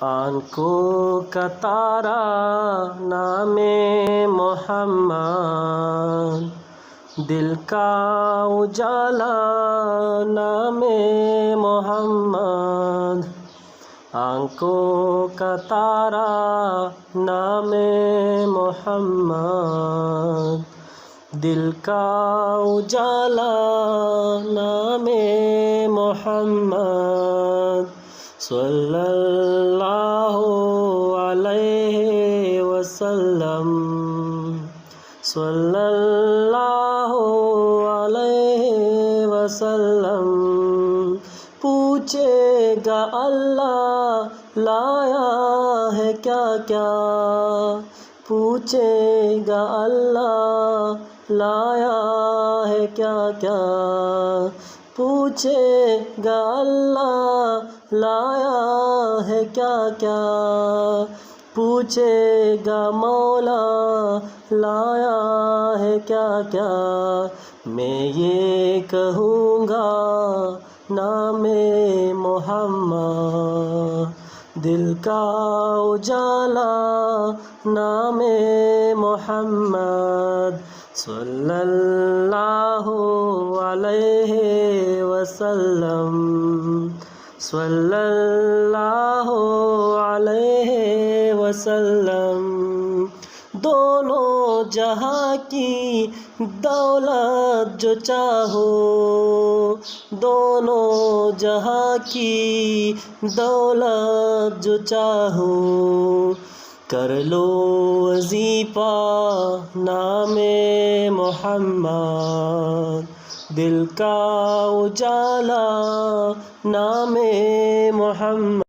آنکھوں کا تارا نام محمد، دل کا اجالا نام محمد، آنکھوں کا تارا نام محمد، دل کا اجالا نام محمد، صلی اللہ علیہ وسلم، صلی اللہ علیہ وسلم۔ پوچھے گا اللہ لایا ہے کیا کیا، پوچھے گا اللہ لایا ہے کیا کیا، پوچھے گا اللہ لایا ہے کیا کیا، پوچھے گا مولا لایا ہے کیا کیا۔ میں یہ کہوں گا نام محمد، دل کا اجالا نام محمد، صلی اللہ علیہ وسلم، صلی اللہ علیہ وسلم۔ دونوں جہاں کی دولت جو چاہو، دونوں جہاں کی دولت جو چاہو، کر لو وظیفہ نام محمد، دل کا اجالا نام محمد۔